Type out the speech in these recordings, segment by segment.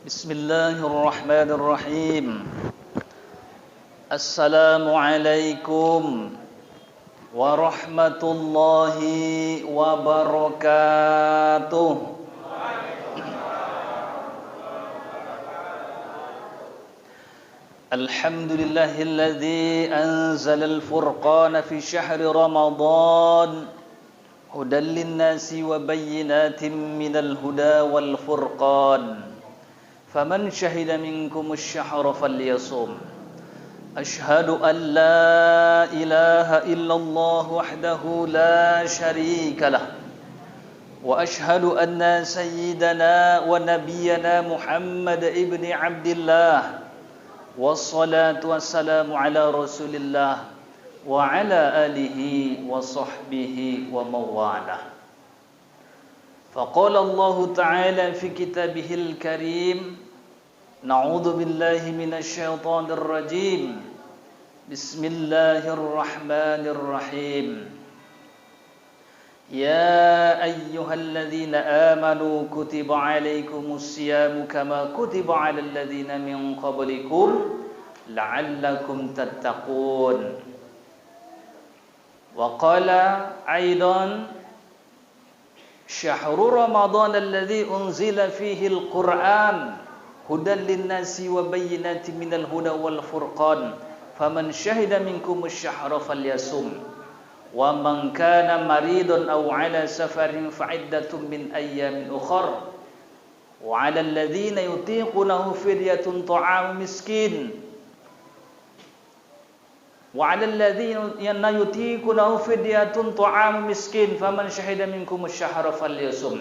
Bismillahirrahmanirrahim. Assalamualaikum warahmatullahi wabarakatuh. Alhamdulillahilladzi anzalal furqana fi syahri Ramadan hudan linnasi wa bayyinatin minal huda wal furqan. فمن شهد منكم الشهر فليصم أشهد أن لا إله إلا الله وحده لا شريك له وأشهد أن سيدنا ونبينا محمد ابن عبد الله والصلاة والسلام على رسول الله وعلى آله وصحبه ومن والاه. فقال الله تعالى في كتابه الكريم: نعوذ بالله من الشيطان الرجيم. بسم الله الرحمن الرحيم. يا أيها الذين آمنوا كتب عليكم الصيام كما كتب على الذين من قبلكم لعلكم تتقون. وقال أيضا: شهر رمضان الذي أنزل فيه القرآن هدى للناس وبينات من الهدى والفرقان فمن شهد منكم الشهر فليصم ومن كان مريضا أو على سفر فعدة من أيام أخر وعلى الذين يطيقونه فدية طعام مسكين وعلى الذين يطيقونه فدية طعام مسكين فمن شهد منكم الشهر فليصم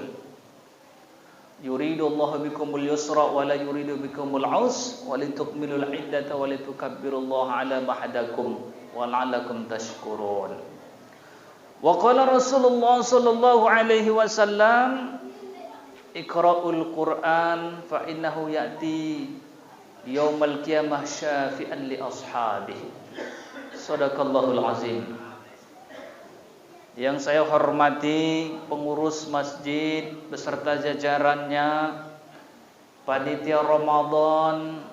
يريد الله بكم اليسر ولا يريد بكم العسر ولتكملوا العدة ولتكبروا الله على ما هداكم ولعلكم تشكرون. وقال رسول الله صلى الله عليه وسلم: اقرأوا القرآن فإنه يأتي يوم القيامة شافئا لأصحابه. Sadaqallahul azim. Yang saya hormati pengurus masjid beserta jajarannya, panitia Ramadan,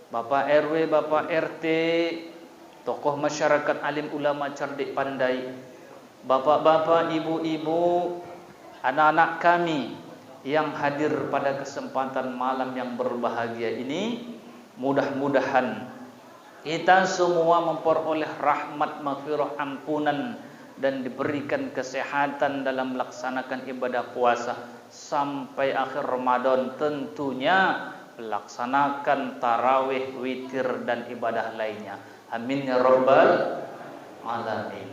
Bapak RW, Bapak RT, tokoh masyarakat, alim ulama cerdik pandai, bapak-bapak, ibu-ibu, anak-anak kami yang hadir pada kesempatan malam yang berbahagia ini, mudah-mudahan kita semua memperoleh rahmat, maghfirah, ampunan dan diberikan kesehatan dalam melaksanakan ibadah puasa sampai akhir Ramadan, tentunya melaksanakan tarawih, witir dan ibadah lainnya. Amin ya rabbal alamin.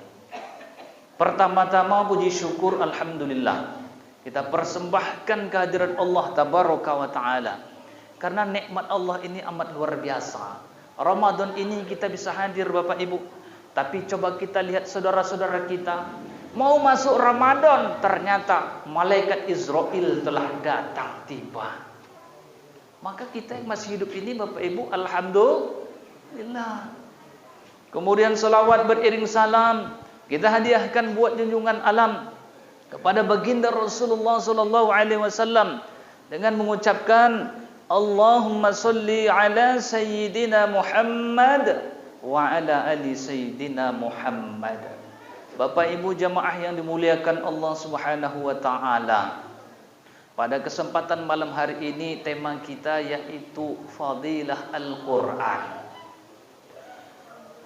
Pertama-tama puji syukur alhamdulillah kita persembahkan kehadiran Allah tabaraka wa taala, karena nikmat Allah ini amat luar biasa. Ramadan ini kita bisa hadir Bapak Ibu, tapi coba kita lihat saudara-saudara kita, mau masuk Ramadan ternyata malaikat Israel telah datang tiba. Maka kita yang masih hidup ini Bapak Ibu, alhamdulillah. Kemudian salawat beriring salam kita hadiahkan buat junjungan alam kepada baginda Rasulullah sallallahu alaihi wasallam dengan mengucapkan: Allahumma salli ala Sayyidina Muhammad wa ala ali Sayyidina Muhammad. Bapak Ibu jamaah yang dimuliakan Allah Subhanahu wa taala, pada kesempatan malam hari ini tema kita yaitu Fadilah Al-Quran.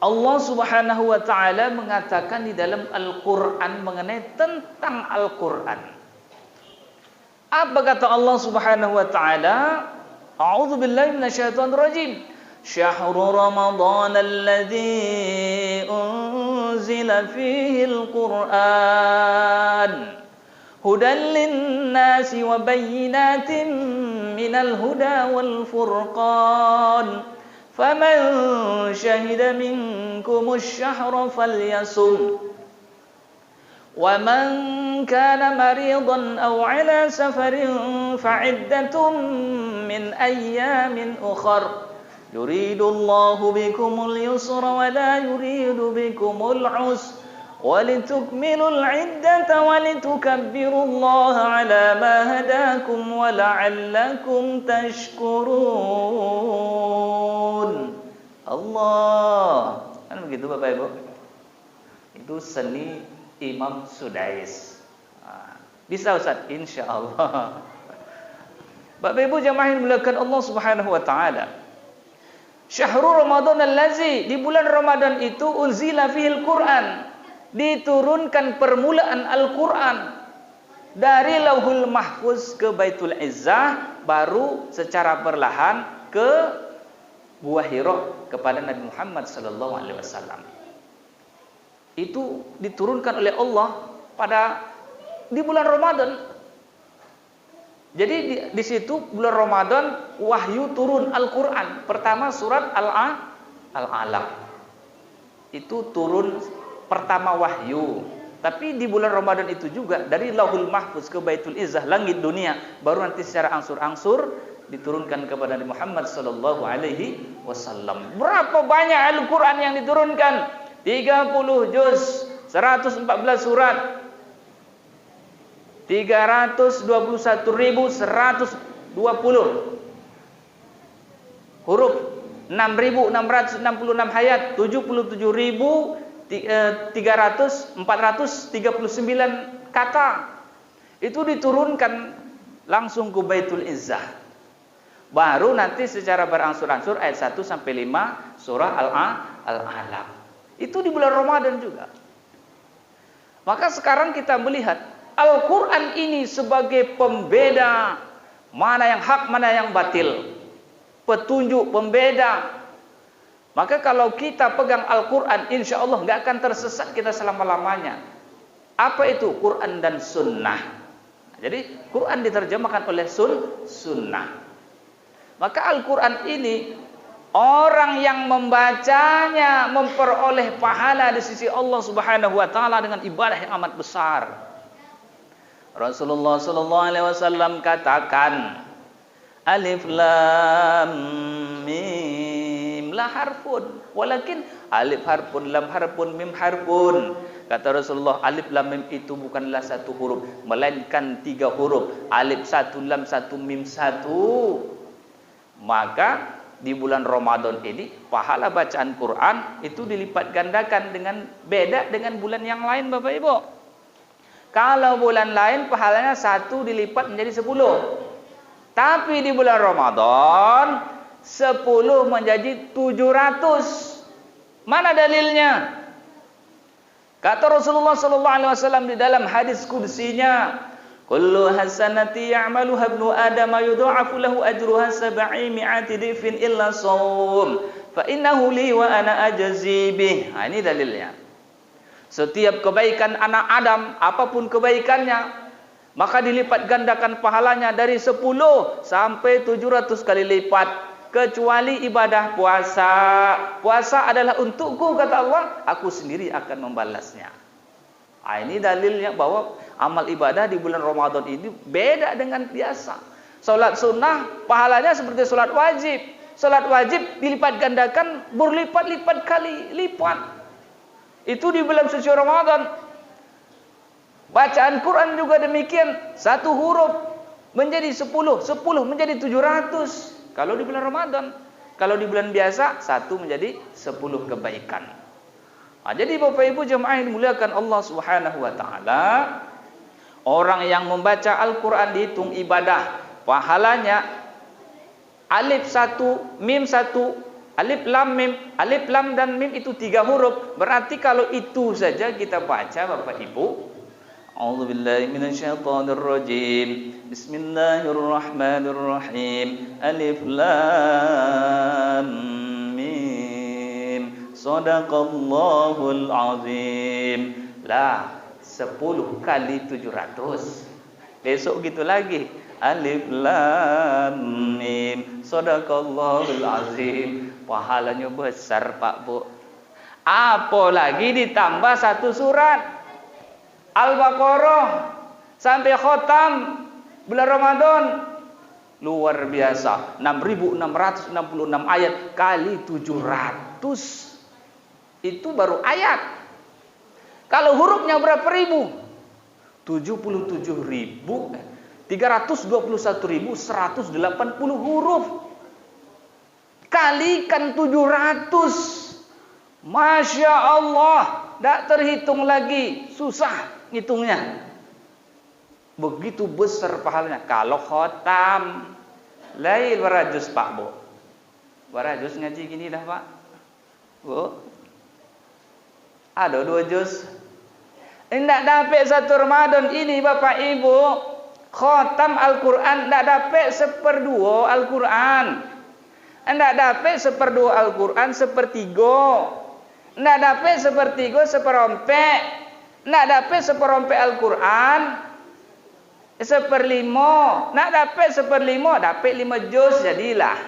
Allah Subhanahu wa taala mengatakan di dalam Al-Quran mengenai tentang Al-Quran. Apa kata Allah Subhanahu wa taala? A'udzu billahi minasyaitonir rajim. Syahrul Ramadan alladzi unzila fihi al-Qur'an hudan lin-nasi wa bayyinatin minal huda wal furqan faman syahida minkumusy syahra falyasum وَمَنْ كَانَ مَرِيضًا أَوْ عَلَى سَفَرٍ فَعِدَّةٌ مِّنْ أَيَّامٍ أُخَرَ يُرِيدُ اللَّهُ بِكُمُ الْيُسْرَ وَلَا يُرِيدُ بِكُمُ الْعُسْرَ walitukmilul iddata walitukabbirullaha ala ma hadakum wa la'allakum tashkurun. Allah. Kan begitu Bapak Ibu? Itu seni Imam Sudais. Bisa Ustaz? Insyaallah. Bapak Ibu jamaah yang dimuliakan Allah Subhanahu wa taala. Syahrul Ramadan allazi, di bulan Ramadan itu unzila fihil Quran, diturunkan permulaan Al-Quran dari Lauhul Mahfuz ke Baitul Izzah, baru secara perlahan ke Gua Hira kepada Nabi Muhammad sallallahu alaihi wasallam. Itu diturunkan oleh Allah di bulan Ramadan. Jadi di situ bulan Ramadan wahyu turun Al-Quran. Pertama surat Al-Alaq. Itu turun pertama wahyu. Tapi di bulan Ramadan itu juga dari Lauhul Mahfuz ke Baitul Izzah, langit dunia, baru nanti secara angsur-angsur diturunkan kepada Nabi Muhammad sallallahu alaihi wasallam. Berapa banyak Al-Quran yang diturunkan? 30 juz, 114 surat, 321.120 huruf, 6.666 ayat, 77.439 kata. Itu diturunkan langsung ke Baitul Izzah. Baru nanti secara berangsur-angsur ayat 1 sampai 5 surah Al-Alaq. Itu di bulan Ramadan juga. Maka sekarang kita melihat Al-Quran ini sebagai pembeda mana yang hak, mana yang batil, petunjuk pembeda. Maka kalau kita pegang Al-Quran, insya Allah nggak akan tersesat kita selama-lamanya. Apa itu? Quran dan Sunnah. Jadi Quran diterjemahkan oleh Sunnah. Maka Al-Quran ini orang yang membacanya memperoleh pahala di sisi Allah Subhanahu wa taala dengan ibadah yang amat besar. Rasulullah sallallahu alaihi wasallam katakan, Alif lam mim la harfun, walakin alif harfun, lam harfun, mim harfun. Kata Rasulullah, alif lam mim itu bukanlah satu huruf, melainkan 3 huruf. Alif 1, lam 1, mim 1. Maka di bulan Ramadan ini pahala bacaan Quran itu dilipat gandakan dengan beda dengan bulan yang lain Bapak Ibu. Kalau bulan lain pahalanya 1 dilipat menjadi 10. Tapi di bulan Ramadan 10 menjadi 700. Mana dalilnya? Kata Rasulullah sallallahu alaihi wasallam di dalam hadis qudsinya, kullu hasanati ya'maluha ibnu adam yudha'afu lahu ajruha 700 dhifin illa shaum fa innahu li wa ana ajzi bih. Ini dalilnya. Setiap kebaikan anak Adam, apapun kebaikannya, maka dilipat gandakan pahalanya dari 10 sampai 700 kali lipat, kecuali ibadah puasa. Puasa adalah untukku, kata Allah, aku sendiri akan membalasnya. Ini dalilnya bahwa amal ibadah di bulan Ramadan ini beda dengan biasa. Salat sunnah pahalanya seperti salat wajib. Salat wajib dilipat gandakan berlipat-lipat kali lipat. Itu di bulan suci Ramadan. Bacaan Quran juga demikian. 1 huruf menjadi 10, 10 menjadi 700 kalau di bulan Ramadan. Kalau di bulan biasa 1 menjadi 10 kebaikan. Jadi Bapak Ibu jemaah yang dimuliakan Allah Subhanahu wa taala, orang yang membaca Al-Quran dihitung ibadah, pahalanya alif 1, mim 1, alif lam mim. Alif lam dan mim itu 3 huruf. Berarti kalau itu saja kita baca Bapak Ibu, a'udzubillahi minasyaitonirrajim, bismillahirrahmanirrahim, alif lam mim, shadaqallahul azim. Lah 10 kali 700. Besok gitu lagi, alif lam mim, shadaqallahul azim. Pahalanya besar Pak Bu. Apalagi ditambah 1 surat Al-Baqarah sampai khotam bulan Ramadan. Luar biasa. 6.666 ayat kali 700. Itu baru ayat. Kalau hurufnya berapa ribu? 77.321.180 huruf. Kalikan 700. Masya Allah. Tak terhitung lagi. Susah ngitungnya. Begitu besar pahalanya. Kalau khotam. Lain berajus Pak Bu. Berajus ngaji gini dah Pak. Bu. Ada 2 juz. Tidak dapat 1 Ramadan ini Bapak Ibu. Khotam Al-Quran. Tidak dapat 1/2 Al-Quran. Tidak dapat 1/2 Al-Quran 1/3. Tidak dapat 1/3 1/4. Tidak dapat 1/4 Al-Quran 1/5. Nak dapat 1/5, dapat 5 juz jadilah.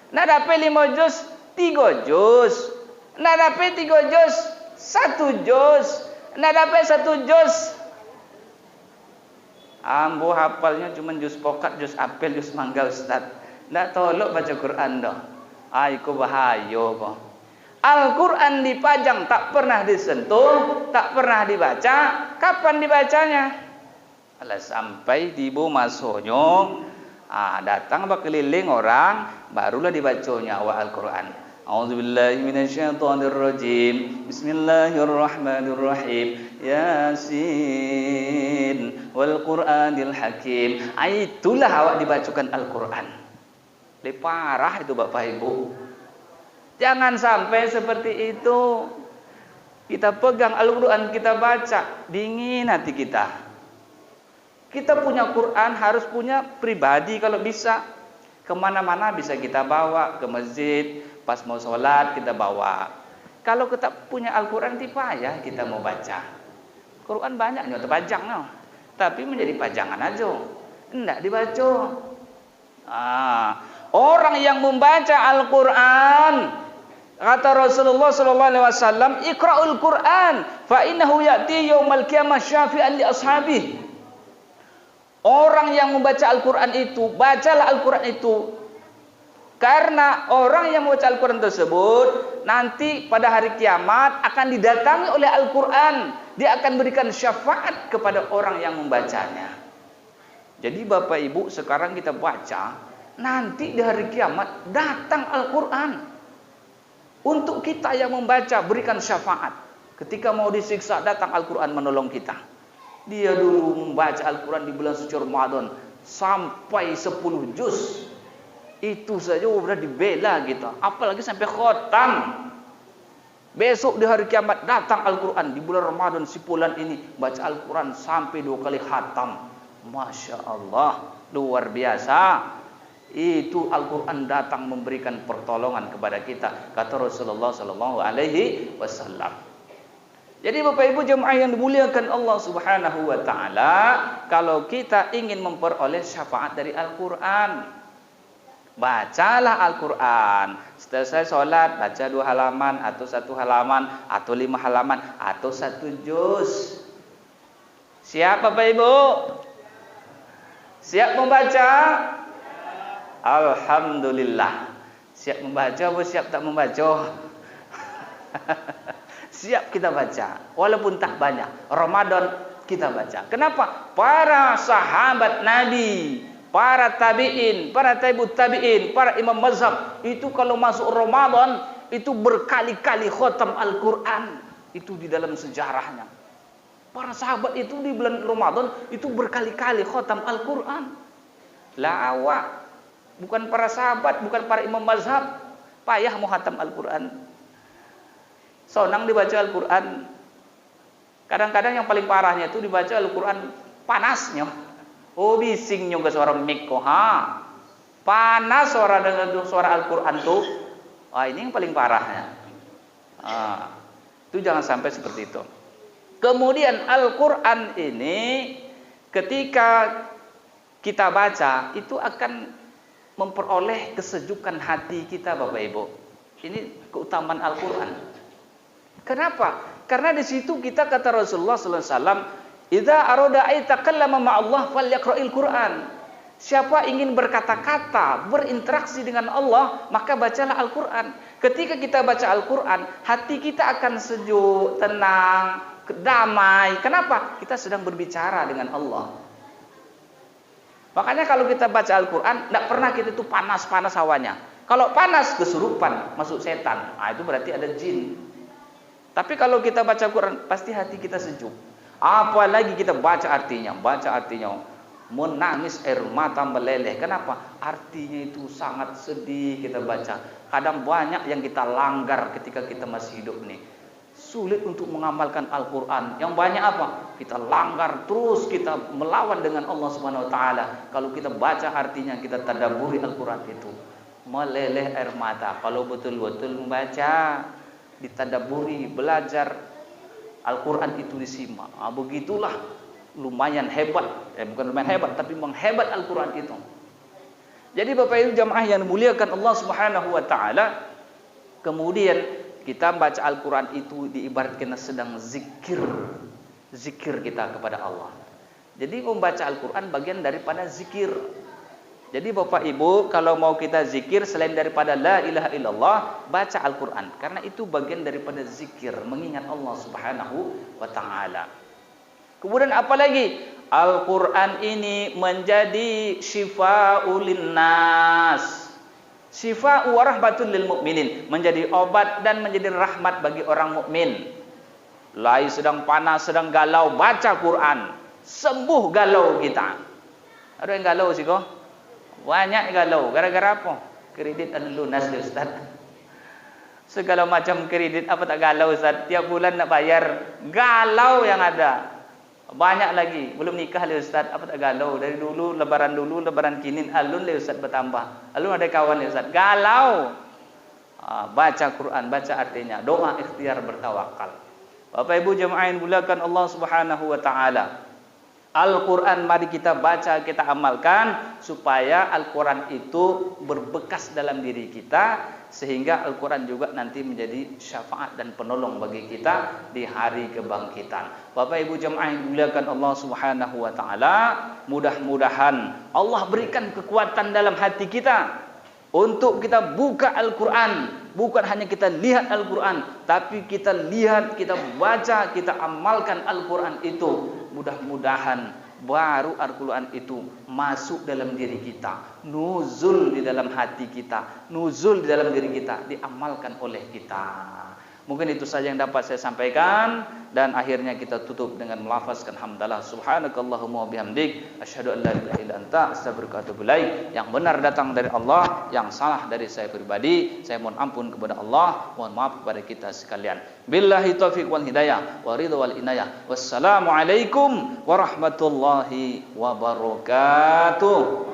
Nak dapat 5 juz, 3 juz. Nak dapat 3 juz, 1 juz. Nak dapat 1 juz. Ambo hafalnya cuma juz pokat, juz apel, juz mangga Ustaz. Nak tolok baca Quran dah. Aiku bahaya kok. Al-Quran dipajang tak pernah disentuh, tak pernah dibaca. Kapan dibacanya? Kalau sampai tiba masuknya, datang berkeliling orang, barulah dibacanya awal Al-Quran. A'udzubillahi minasyaitonirrajim. Bismillahirrahmanirrahim. Yasin wal Qur'anil Hakim. Itulah awak dibacakan Al-Quran. Parah itu Bapak Ibu. Jangan sampai seperti itu. Kita pegang Al-Quran, kita baca, dingin hati kita. Kita punya Quran harus punya pribadi kalau bisa. Kemana-mana bisa kita bawa, ke masjid, pas mau sholat kita bawa. Kalau kita punya Al-Quran payah kita mau baca. Quran banyak nih terpajang no. Tapi menjadi pajangan aja. Enggak dibaca. Orang yang membaca Al-Quran, kata Rasulullah SAW, Iqra'ul Quran fa innahu ya'ti yaumal qiyamah syafi'an li ashabihi. Orang yang membaca Al-Quran itu, bacalah Al-Quran itu. Karena orang yang membaca Al-Quran tersebut, nanti pada hari kiamat akan didatangi oleh Al-Quran. Dia akan berikan syafaat kepada orang yang membacanya. Jadi Bapak Ibu, sekarang kita baca, nanti di hari kiamat datang Al-Quran. Untuk kita yang membaca, berikan syafaat. Ketika mau disiksa, datang Al-Quran menolong kita. Dia dulu membaca Al-Quran di bulan suci Ramadan sampai 10 juz. Itu saja sudah dibela kita. Apalagi sampai khotam. Besok di hari kiamat datang Al-Quran di bulan Ramadan si bulan ini. Baca Al-Quran sampai 2 kali khatam. Masya Allah. Luar biasa. Itu Al-Quran datang memberikan pertolongan kepada kita. Kata Rasulullah SAW. Jadi Bapak Ibu jemaah yang dimuliakan Allah Subhanahu wa taala, kalau kita ingin memperoleh syafaat dari Al-Qur'an, bacalah Al-Qur'an. Setelah salat, baca 2 halaman atau 1 halaman atau 5 halaman atau 1 juz. Siap Bapak Ibu? Siap membaca? Alhamdulillah. Siap membaca atau siap tak membaca? Siap kita baca, walaupun tak banyak. Ramadan kita baca. Kenapa? Para sahabat Nabi, para tabi'in, para tabi'ut tabi'in, para imam mazhab, itu kalau masuk Ramadan, itu berkali-kali khatam Al-Quran. Itu di dalam sejarahnya. Para sahabat itu di bulan Ramadan, itu berkali-kali khatam Al-Quran. Lah awak, bukan para sahabat, bukan para imam mazhab, payah mau khatam Al-Quran. Sonang dibaca Al-Quran. Kadang-kadang yang paling parahnya itu dibaca Al-Quran panasnya. Oh bisingnya ke suara mik kok. Panas suara dengan suara Al-Quran tuh. Ini yang paling parahnya. Itu jangan sampai seperti itu. Kemudian Al-Quran ini ketika kita baca itu akan memperoleh kesejukan hati kita Bapak Ibu. Ini keutamaan Al-Quran. Kenapa? Karena di situ kita kata Rasulullah sallallahu alaihi wasallam, "Idza arada ay takallama ma'allah falyaqra'il Qur'an." Siapa ingin berkata-kata, berinteraksi dengan Allah, maka bacalah Al-Qur'an. Ketika kita baca Al-Qur'an, hati kita akan sejuk, tenang, damai. Kenapa? Kita sedang berbicara dengan Allah. Makanya kalau kita baca Al-Quran, tidak pernah kita itu panas-panas hawanya. Kalau panas, kesurupan, masuk setan. Nah, itu berarti ada jin. Tapi kalau kita baca Al-Quran, pasti hati kita sejuk. Apalagi kita baca artinya, menangis air mata meleleh. Kenapa? Artinya itu sangat sedih kita baca. Kadang banyak yang kita langgar ketika kita masih hidup nih. Sulit untuk mengamalkan Al-Quran. Yang banyak apa? Kita langgar terus, kita melawan dengan Allah Subhanahu Wa Taala. Kalau kita baca artinya, kita tadabburi Al-Quran itu, meleleh air mata. Kalau betul-betul membaca, ditadabburi, belajar Al-Quran itu disimak. Begitulah lumayan hebat. Bukan lumayan hebat, tapi menghebat Al-Quran itu. Jadi Bapak Ibu jamaah yang dimuliakan Allah Subhanahu Wa Taala, kemudian kita baca Al-Quran itu diibaratkan sedang zikir kita kepada Allah. Jadi membaca Al-Quran bagian daripada zikir. Jadi Bapak Ibu, kalau mau kita zikir selain daripada la ilaha illallah, baca Al-Quran. Karena itu bagian daripada zikir, mengingat Allah Subhanahu Wa Taala. Kemudian apa lagi? Al-Quran ini menjadi syifa'ul linnas. Syifa'u wa rahmatul lil mu'minin, menjadi obat dan menjadi rahmat bagi orang mukmin. Lai sedang panas, sedang galau, baca Quran, sembuh galau kita. Ada yang galau sih kok? Banyak galau, gara-gara apa? Kredit anu lunas deh Ustaz. Segala macam kredit, apa tak galau Ustaz? Tiap bulan nak bayar, galau yang ada. Banyak lagi, belum nikah le Ustaz, apa tak galau? Dari dulu, lebaran kini, alun le Ustaz bertambah. Alun ada kawan le Ustaz, galau. Baca Quran, baca artinya, doa ikhtiar bertawakal. Bapak Ibu jemaah yang dimuliakan Allah Subhanahu Wa Taala, Al-Quran mari kita baca, kita amalkan, supaya Al-Quran itu berbekas dalam diri kita, sehingga Al-Quran juga nanti menjadi syafaat dan penolong bagi kita di hari kebangkitan. Bapak Ibu jemaah yang dimuliakan Allah Subhanahu Wa Taala, mudah-mudahan Allah berikan kekuatan dalam hati kita untuk kita buka Al-Quran. Bukan hanya kita lihat Al-Quran, tapi kita lihat, kita baca, kita amalkan Al-Quran itu. Mudah-mudahan baru Al-Quran itu masuk dalam diri kita, nuzul di dalam hati kita, nuzul di dalam diri kita, diamalkan oleh kita. Mungkin itu saja yang dapat saya sampaikan, dan akhirnya kita tutup dengan melafazkan hamdalah subhanakallahumma wa bihamdik asyhadu an la ilaha illa anta astaghfiruka wa atubu ilaik. Yang benar datang dari Allah, yang salah dari saya pribadi. Saya mohon ampun kepada Allah, mohon maaf kepada kita sekalian. Billahi taufiq wal hidayah wa ridha wal inayah. Wassalamu alaikum warahmatullahi wabarakatuh.